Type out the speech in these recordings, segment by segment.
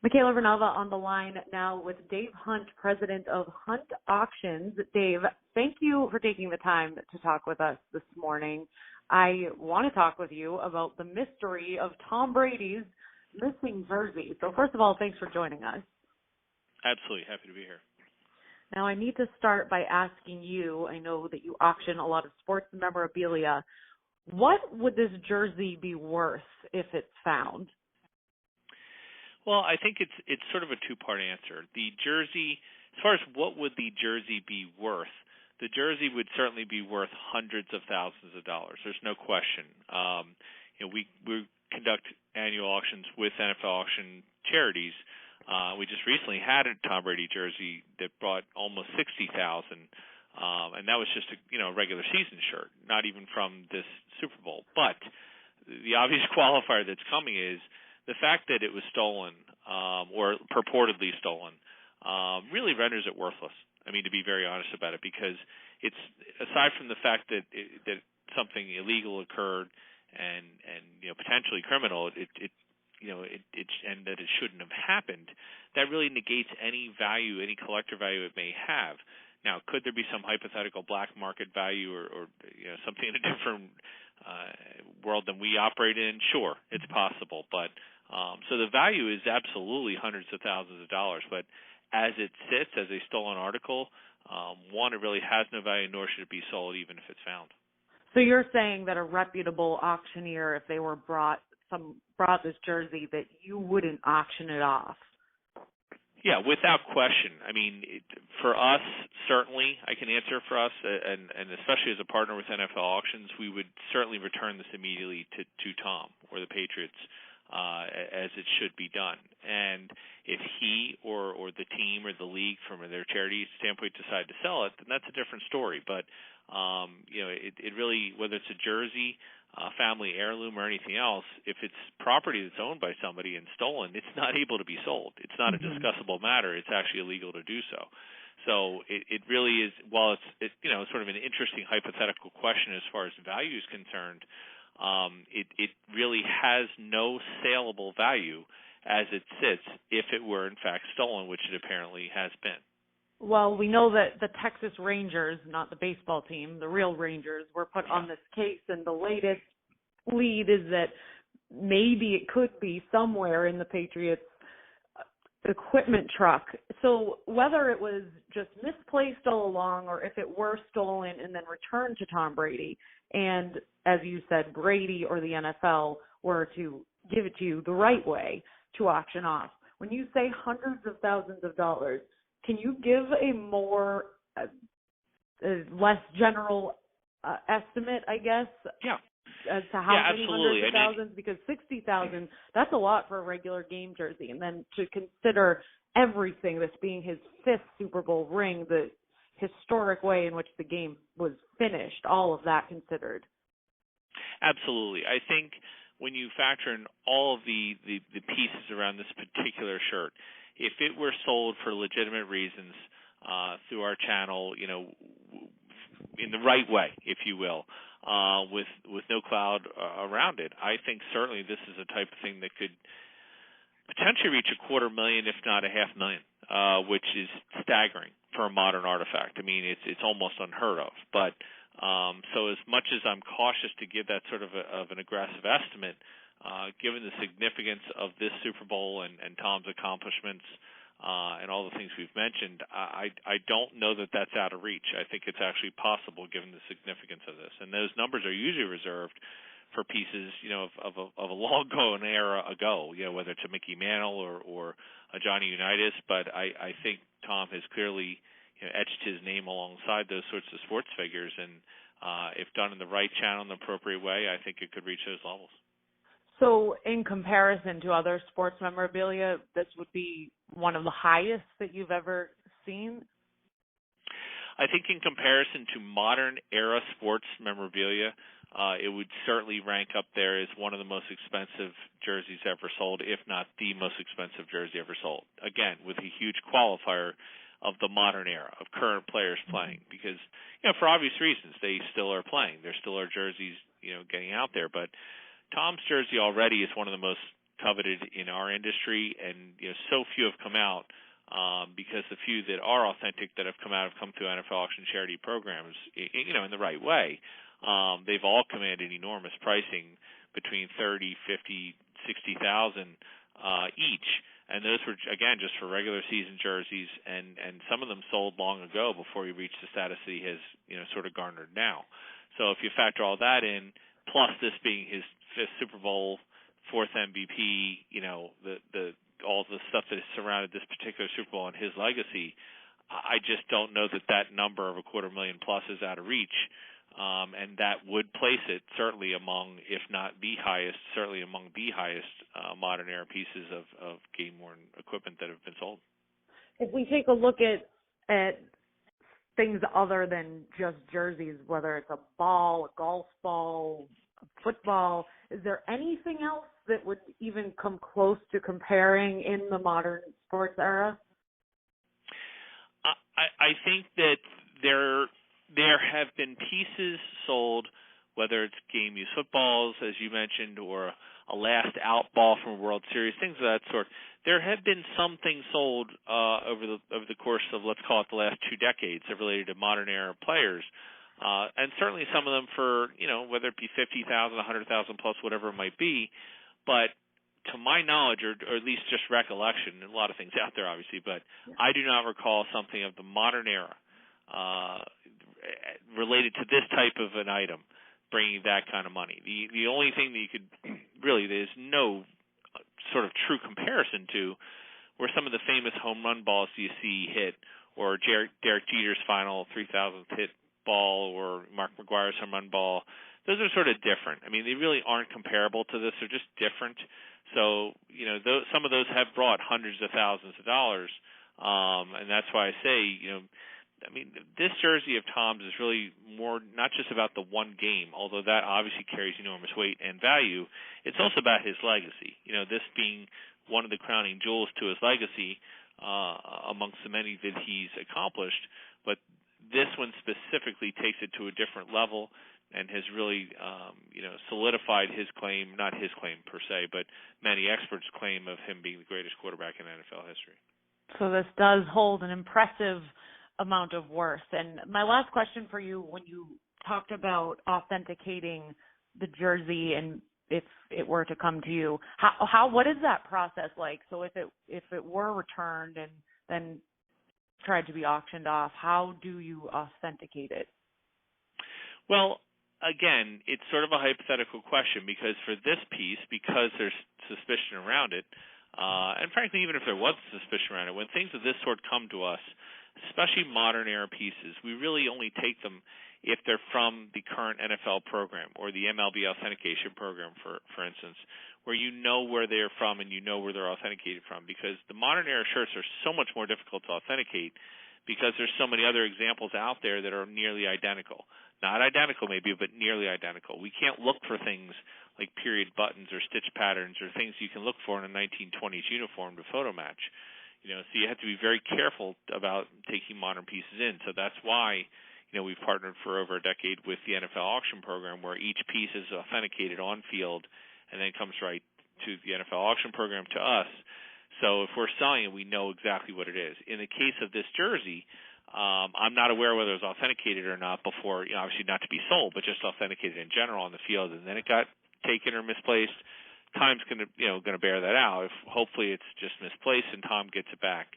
Michaela Vernava on the line now with Dave Hunt, president of Hunt Auctions. Dave, thank you for taking the time to talk with us this morning. I want to talk with you about the mystery of Tom Brady's missing jersey. So first of all, thanks for joining us. Absolutely. Happy to be here. Now I need to start by asking you, I know that you auction a lot of sports memorabilia. What would this jersey be worth if it's found? Well, I think it's sort of a two-part answer. The jersey, as far as what would the jersey be worth, the jersey would certainly be worth hundreds of thousands of dollars. There's no question. We conduct annual auctions with NFL auction charities. We just recently had a Tom Brady jersey that brought almost $60,000, and that was just a regular season shirt, not even from this Super Bowl. But the obvious qualifier that's coming is the fact that it was stolen or purportedly stolen really renders it worthless. I mean, to be very honest about it, because it's aside from the fact that something illegal occurred and potentially criminal, and that it shouldn't have happened, that really negates any value, any collector value it may have. Now, could there be some hypothetical black market value or something in a different world than we operate in? Sure, it's possible. But so the value is absolutely hundreds of thousands of dollars. But as it sits as a stolen article, one, it really has no value, nor should it be sold even if it's found. So you're saying that a reputable auctioneer, if they were brought this jersey, that you wouldn't auction it off? Yeah, without question. I mean, for us, certainly, I can answer for us, and especially as a partner with NFL Auctions, we would certainly return this immediately to Tom or the Patriots, as it should be done. And if he or the team or the league, from their charity standpoint, decide to sell it, then that's a different story. But it really, whether it's a jersey, family heirloom, or anything else, if it's property that's owned by somebody and stolen, it's not able to be sold. It's not a discussable matter. It's actually illegal to do so. So it really is, while it's sort of an interesting hypothetical question as far as value is concerned, it really has no saleable value as it sits if it were in fact stolen, which it apparently has been. Well, we know that the Texas Rangers, not the baseball team, the real Rangers, were put on this case, and the latest lead is that maybe it could be somewhere in the Patriots' equipment truck. So whether it was just misplaced all along or if it were stolen and then returned to Tom Brady, and as you said, Brady or the NFL were to give it to you the right way to auction off, when you say hundreds of thousands of dollars, can you give a more, less general estimate, I guess? Yeah. As to how many absolutely. hundreds of thousands? Because 60,000, that's a lot for a regular game jersey. And then to consider everything, this being his fifth Super Bowl ring, the historic way in which the game was finished, all of that considered. Absolutely. I think when you factor in all of the pieces around this particular shirt, if it were sold for legitimate reasons through our channel, in the right way, if you will, with no cloud around it, I think certainly this is a type of thing that could potentially reach $250,000, if not $500,000, which is staggering for a modern artifact. I mean, it's almost unheard of. But so as much as I'm cautious to give that sort of an aggressive estimate, given the significance of this Super Bowl and Tom's accomplishments and all the things we've mentioned, I don't know that that's out of reach. I think it's actually possible given the significance of this. And those numbers are usually reserved for pieces, of a long gone era ago, whether it's a Mickey Mantle or a Johnny Unitas. But I think Tom has clearly etched his name alongside those sorts of sports figures. And if done in the right channel in the appropriate way, I think it could reach those levels. So in comparison to other sports memorabilia, this would be one of the highest that you've ever seen? I think in comparison to modern era sports memorabilia, it would certainly rank up there as one of the most expensive jerseys ever sold, if not the most expensive jersey ever sold. Again, with a huge qualifier of the modern era, of current players playing, because, for obvious reasons, they still are playing. There still are jerseys, getting out there, but Tom's jersey already is one of the most coveted in our industry, and so few have come out. Because the few that are authentic that have come out have come through NFL auction charity programs, in the right way. They've all commanded enormous pricing between 30, 50, 60,000 each, and those were again just for regular season jerseys, and some of them sold long ago before he reached the status that he has sort of garnered now. So if you factor all that in, plus this being his 5th Super Bowl, 4th MVP, the all the stuff that has surrounded this particular Super Bowl and his legacy, I just don't know that number of $250,000 plus is out of reach, and that would place it certainly among, if not the highest, certainly among the highest modern era pieces of game-worn equipment that have been sold. If we take a look at things other than just jerseys, whether it's a ball, a golf ball, a football, is there anything else that would even come close to comparing in the modern sports era? I think that there have been pieces sold, whether it's game-used footballs, as you mentioned, or a last out ball from a World Series, things of that sort. There have been some things sold over the course of, let's call it, the last 2 decades that related to modern era players. And certainly some of them for, whether it be 50,000, 100,000 plus, whatever it might be. But to my knowledge, or at least just recollection, and a lot of things out there obviously, but I do not recall something of the modern era related to this type of an item bringing that kind of money. The only thing that you could really, there's no sort of true comparison to, were some of the famous home run balls you see hit, or Derek Jeter's final 3,000th hit ball, or Mark McGwire's home run ball. Those are sort of different. I mean, they really aren't comparable to this. They're just different. So, some of those have brought hundreds of thousands of dollars, and that's why I say, this jersey of Tom's is really more not just about the one game, although that obviously carries enormous weight and value. It's also about his legacy. This being one of the crowning jewels to his legacy amongst the many that he's accomplished, but this one specifically takes it to a different level and has really, solidified his claim, not his claim per se, but many experts' claim of him being the greatest quarterback in NFL history. So this does hold an impressive amount of worth. And my last question for you, when you talked about authenticating the jersey and if it were to come to you, what is that process like? So if it were returned and then tried to be auctioned off, how do you authenticate it? Well, again, it's sort of a hypothetical question, because for this piece, because there's suspicion around it, and frankly, even if there was suspicion around it, when things of this sort come to us, especially modern era pieces, we really only take them if they're from the current NFL program or the MLB Authentication program, for instance, where you know where they're from and you know where they're authenticated from, because the modern era shirts are so much more difficult to authenticate because there's so many other examples out there that are nearly identical. Not identical maybe, but nearly identical. We can't look for things like period buttons or stitch patterns or things you can look for in a 1920s uniform to photo match. So you have to be very careful about taking modern pieces in. So that's why, we've partnered for over a decade with the NFL auction program, where each piece is authenticated on field and then comes right to the NFL auction program to us. So if we're selling it, we know exactly what it is. In the case of this jersey, I'm not aware whether it was authenticated or not before, obviously not to be sold, but just authenticated in general on the field, and then it got taken or misplaced. Time's going to bear that out. Hopefully it's just misplaced and Tom gets it back.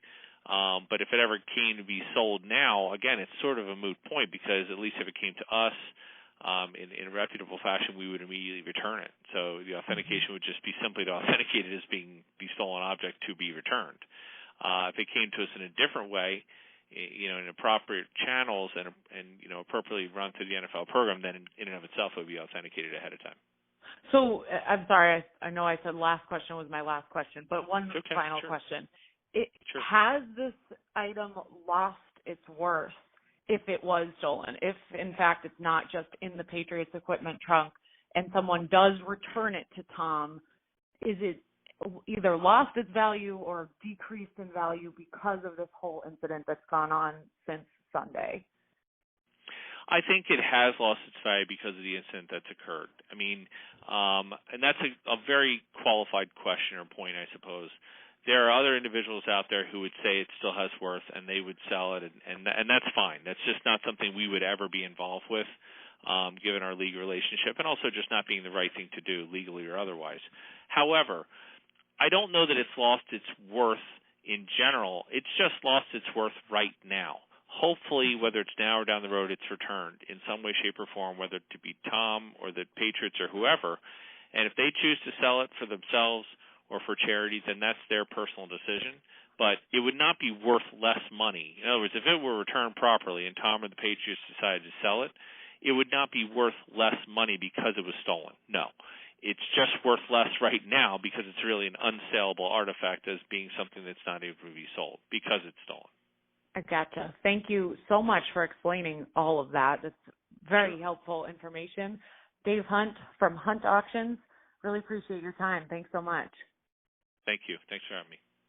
But if it ever came to be sold now, again, it's sort of a moot point, because at least if it came to us in a reputable fashion, we would immediately return it. So the authentication would just be simply to authenticate it as being the stolen object to be returned. If it came to us in a different way, in appropriate channels and appropriately run through the NFL program, then in and of itself it would be authenticated ahead of time. So I'm sorry, I know I said last question was my last question, but one final question. Has this item lost its worth if it was stolen? If, in fact, it's not just in the Patriots equipment trunk and someone does return it to Tom, is it either lost its value or decreased in value because of this whole incident that's gone on since Sunday? I think it has lost its value because of the incident that's occurred. I mean, and that's a very qualified question or point, I suppose. There are other individuals out there who would say it still has worth, and they would sell it, and that's fine. That's just not something we would ever be involved with, given our legal relationship, and also just not being the right thing to do legally or otherwise. However, I don't know that it's lost its worth in general. It's just lost its worth right now. Hopefully, whether it's now or down the road, it's returned in some way, shape, or form, whether it to be Tom or the Patriots or whoever. And if they choose to sell it for themselves or for charities, then that's their personal decision. But it would not be worth less money. In other words, if it were returned properly and Tom or the Patriots decided to sell it, it would not be worth less money because it was stolen. No. It's just worth less right now because it's really an unsaleable artifact as being something that's not able to be sold because it's stolen. I gotcha. Thank you so much for explaining all of that. It's very helpful information. Dave Hunt from Hunt Auctions, really appreciate your time. Thanks so much. Thank you. Thanks for having me.